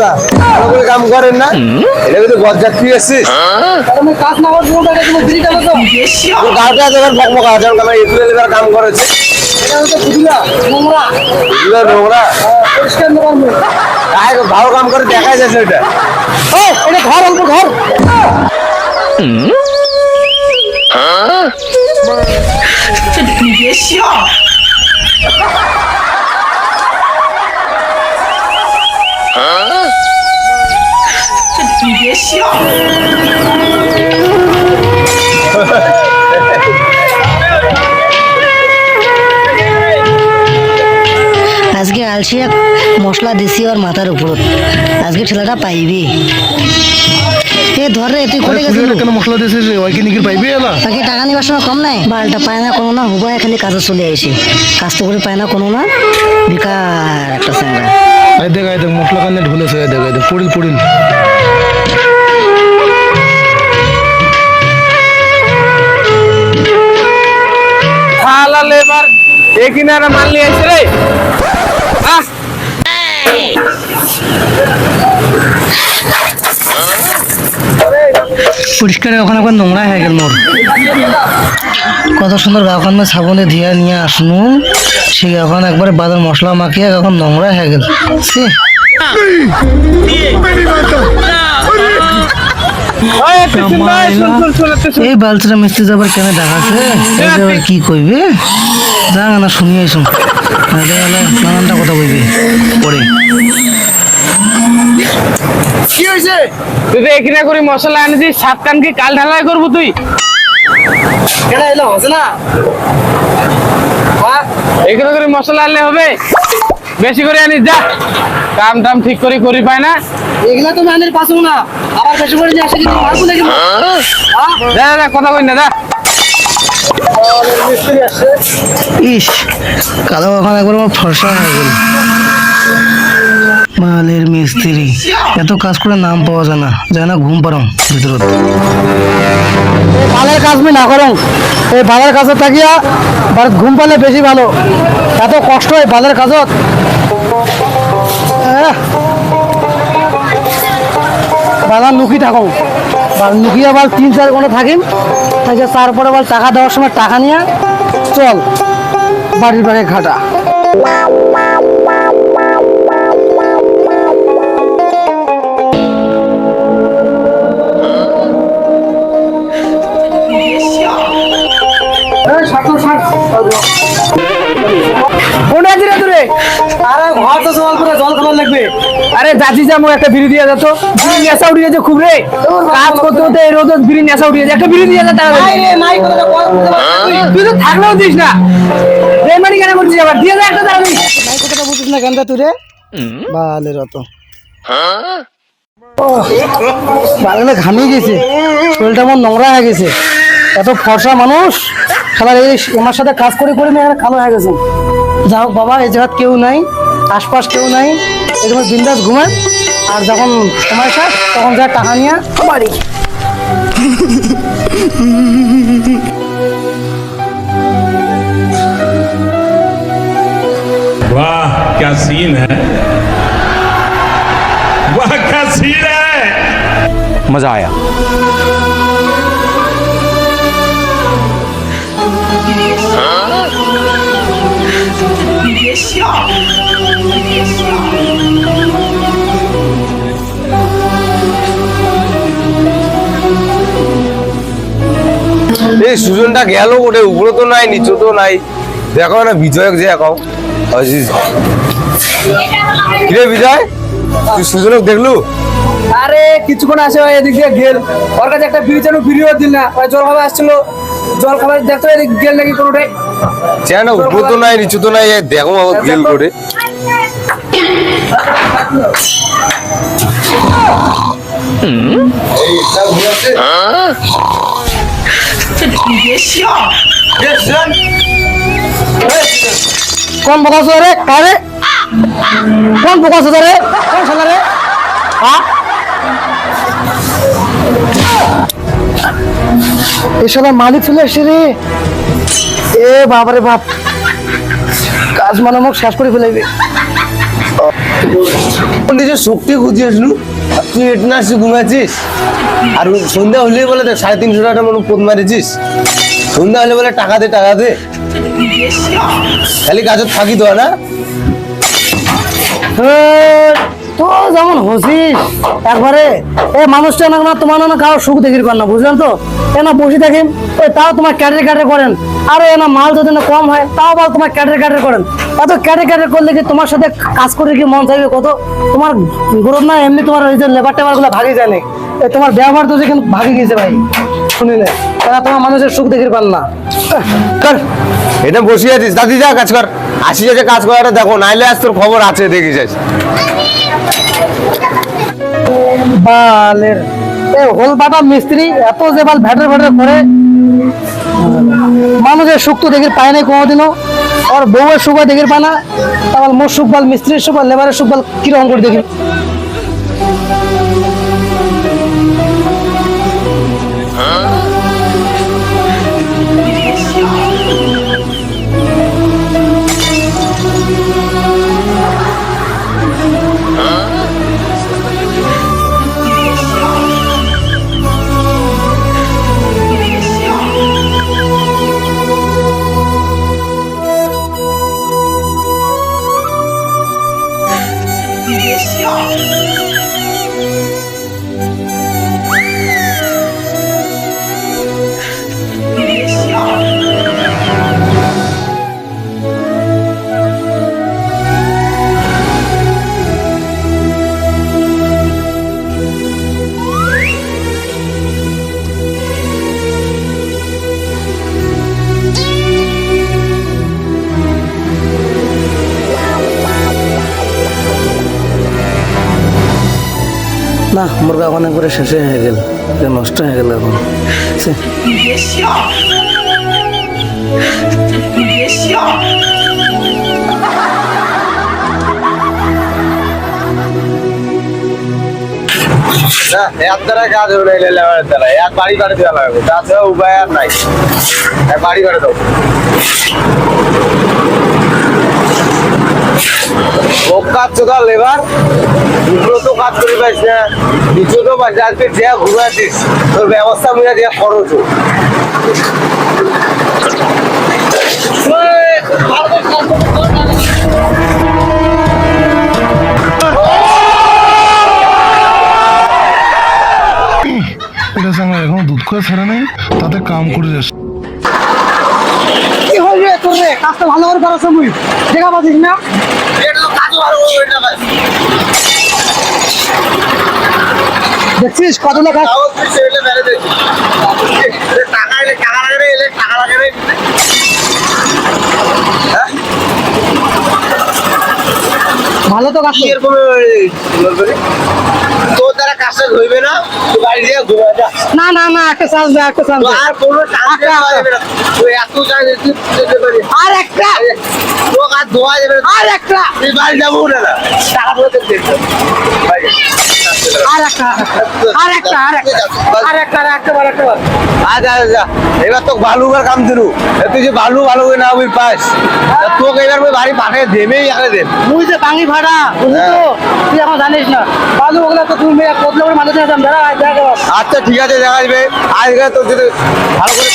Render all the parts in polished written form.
বুঝলা ভালো করে কাম করেন না এটা কিন্তু বরযাত্রী এসেছিস কাজ না হওয়ার জন্য তুমি ফ্রি দেবো তো গাড়িটা দেবার বকবক আছে কারণ এগুলো দেবার কাম করেছে এটা হচ্ছে বুঝলা নোংরা এগুলো নোংরা পরিষ্কার নোংরা ভালো কাম করে দেখা যাচ্ছে এটা এটা ঘর অল্প ঘর আজকে আলসিয়া মশলা দিছি ওর মাথার উপর আজকে ছেলেটা পাইবি এ ধরে তুই করে গেছিস কেন মশলা দিয়েছিস ওই কি নিকির পাইবি এলা তাকে টাকা নিবার সময় কম নাই বালটা পায় না কোনো না হুবাই খালি কাজে চলে আইসি কাজ তো করে পায় না কোনো না বেকার একটা স্যাংরা আই দেখ মশলা কানে ঢুলেছে আই দেখ পড়িল শালা লেবার এ কিনারা মাল নিয়ে আসছে রে পরিষ্কার ওখানে একবার নোংরা হয়ে গেল মোর কত সুন্দর গাওখান সাবনে ধুয়া নিয়ে আসনু সে এখন একবারে বাজার মশলা মাখিয়ে এখন নোংরা হয়ে গেল এই বালতিটা মিস্ত্রি যাবার কেন দেখাচ্ছে এবার কি কইবে যা না শুনিয়ে আইসুন নানানটা কথা কইবে পরে কি হয়েছে তুই তো এখানে করে মশলা আনিছিস সাত কান কি কাল ঢালাই করবো তুই কেন এলো হচ্ছে না এখানে করে মশলা আনলে হবে বেশি করে আনিস যা কাম টাম ঠিক করে করি পায় না এগুলা তো ম্যানের পাসও না আবার বেশি করে নিয়ে আসে কিন্তু মারবো নাকি যা কথা কই না যা মিস্ত্রি আসছে ইস কালো এখন একবার আমার ফর্সা হয়ে গেল মালের মিস্ত্রি এত কাজ করে নাম পাওয়া যায় না ঘুম পারম ভিতরত ভালের কাজ না করো এই ভালের কাজত থাকিয়া ঘুম পালে বেশি ভালো এত কষ্ট হয় ভালের কাজত বাজার লুকি থাকো লুকিয়ে আবার 3-4 ঘন্টা থাকিম থাকে তারপরে আবার টাকা দেওয়ার সময় টাকা নিয়ে চল বাড়ির বাড়ি ঘাটা আরে যাচ্ছি যাবো একটা বিড়ি দিয়ে যেত বিড়ি নেশা উঠিয়ে যে খুব রে কাজ করতে করতে এই রোদ বিড়ি নেশা উঠিয়ে একটা বিড়ি দিয়ে যা তুই তো থাকলেও দিস না বেমানি কেন করছিস আবার দিয়ে যা একটা তাড়াতাড়ি নাই কথাটা বুঝিস না কেন তুই রে ভালো রত বাগানে ঘামিয়ে গেছে শরীরটা আমার নোংরা হয়ে গেছে এত ফর্সা মানুষ সবার এই আমার সাথে কাজ করে করে মেয়ে কালো হয়ে গেছে যা হোক বাবা এই জায়গা কেউ নাই আশপাশ কেউ নাই এরকম বিন্দাস ঘুমান আর যখন সময় শেষ তখন যা টাকা নিয়ে বাড়ি वाह क्या सीन है वाह क्या सीन है मजा आया এই সুজনটা গেল ওটা উপরে তো নাই নিচে তো নাই দেখো না বিজয়ক যে এখন কিরে বিজয় তুই সুজনক দেখলু আরে কিছুক্ষণ আসে এদিক দিয়ে গেল ওর কাছে একটা বিড়ি চালু বিড়িও দিল না জল খাবার আসছিল জল খাবার দেখতো এদিক গেল নাকি কোনোটাই চেন উপরে তো নাই নিচে তো নাই দেখো গেল করে কোন বকাস রে কারে কোন বকাস রে কোন শালা রে এই শালার মালিক চলে এসছে রে এ বাবারে বাপ কাজ মানে মুখ শেষ করে ফেলাইবে নিজের শক্তি খুঁজিস নু আর তুই এটা না ঘুমাচ্ছিস আর সন্ধ্যা হলেই বলে 350 টাকা মনে পোদ মারিছিস সন্ধ্যা হলে বলে টাকা দে খালি কাজত থাকি তো না তো যেমন হসিস একবারে এই মানুষটা না তোমার না কারো সুখ দেখির পার না বুঝলেন তো এনা বসে থাকেন ওই তাও তোমার ক্যাটারে করেন আরে এনা মাল যদি না কম হয় তাও বল তোমার ক্যাটারে করেন এত ক্যাটারে করলে কি তোমার সাথে কাজ করে কি মন চাইবে কত তোমার গ্রোথ না এমনি তোমার ওই যে লেবার টেবার গুলো ভাগে যায় না তোমার ব্যবহার তো কিন্তু ভাগে গেছে ভাই শুনিলে তারা তোমার মানুষের সুখ দেখির পার না কর এটা বসে আছিস দাদি যা কাজ কর আসি যে কাজ করাটা দেখো নাইলে আজ তোর খবর আছে দেখিস বালের এই হোল বাটা মিস্ত্রি এত যে বাল ভ্যাটার করে মানুষের সুখ তো দেখে পায় নাই কোনোদিনও আর বউয়ের সুখ দেখে পায় না তাহলে মোর সুখ বল মিস্ত্রির সুখ বল লেবারের সুখ বল কিরকম করে দেখি না মুরগা ওখানে করে শেষে হয়ে গেল নষ্ট হয়ে গেল এখন এর দ্বারা কাজ হবে না লেবারের দ্বারা এক বাড়ি করে দেওয়া লাগবে তাছাড়া উপায় আর নাই এক বাড়ি করে দাও ও কাজ তো লেবার দুটো তো কাজ করে পাইস না নিচু তো আজকে যে ঘুরাছিস তোর ব্যবস্থা মিলে যে খরচ এটা সঙ্গে এখন দুধ করে ছাড়া নেই তাতে কাম করে যাচ্ছে কি হইবে তোর রে কাজটা ভালো করে করার সময় দেখা পাচ্ছিস না দেখছিস কত লোক টাকা এলে টাকা লাগে ভালো তো কাজ তোর দ্বারা কাজটা হইবে না বাড়ি দিয়ে ঘুরে যা না না না একটা চান্স দে একটা চান্স আর কোনো টাকা যাবে না তুই এত জায়গায় যেতে পারি আর একটা তো আর দোয়া যাবে আর একটা তুই বাড়ি যাবো না টাকা বলতে দেখতে আর একটা আচ্ছা এবার তো ভালো করে কাম দিলু তুই যে ভালো করে না বুঝ পাস তোকে এবার বাড়ি পাঠিয়ে দেবেই আগে দেব মুই যে বাঙি ভাড়া বুঝলি তো তুই এখন জানিস না বালু ওগুলা তো তুমি কত লোকের মানুষ আছেন যারা দেখা আচ্ছা ঠিক আছে দেখা যাবে আজকে তোর যদি ভালো করে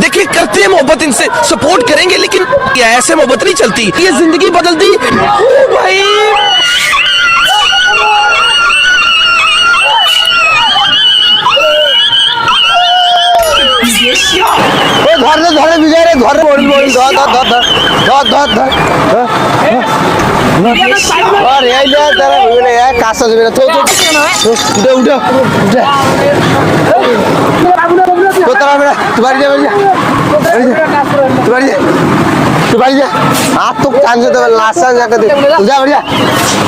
देखिए करते हैं मोहब्बत इनसे सपोर्ट करेंगे लेकिन ये ऐसे मोहब्बत नहीं चलती ये जिंदगी बदल दी भाई ধরে বিজয় রে ঘরে মরিল ধর আর এই না তারা বলে এক কাঁচা যাবে না তো উঠে তো তারা তোমার যাবে তোমার তুই বাড়ি যা আর তো কান যেতে হবে লাস্ট চান্স একটা দে যা বাড়ি যা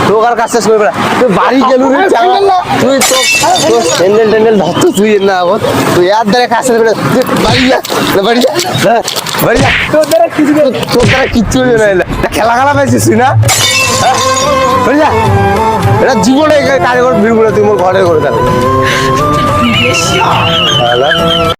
তোর আর কাজ শেষ করে বেড়া তুই বাড়ি গেলু রে চাঙ্গা তুই তো স্যান্ডেল ট্যান্ডেল ধর তো তুই না আবার তুই আর ধরে কাজ শেষ করে তুই বাড়ি যা বাড়ি যা বাড়ি যা তোর দ্বারা কিচ্ছু হবে না খেলা খেলা পাইছিস তুই না বাড়ি যা এটা জীবনে কারিগর ভিড় তুই মোর ঘরে করে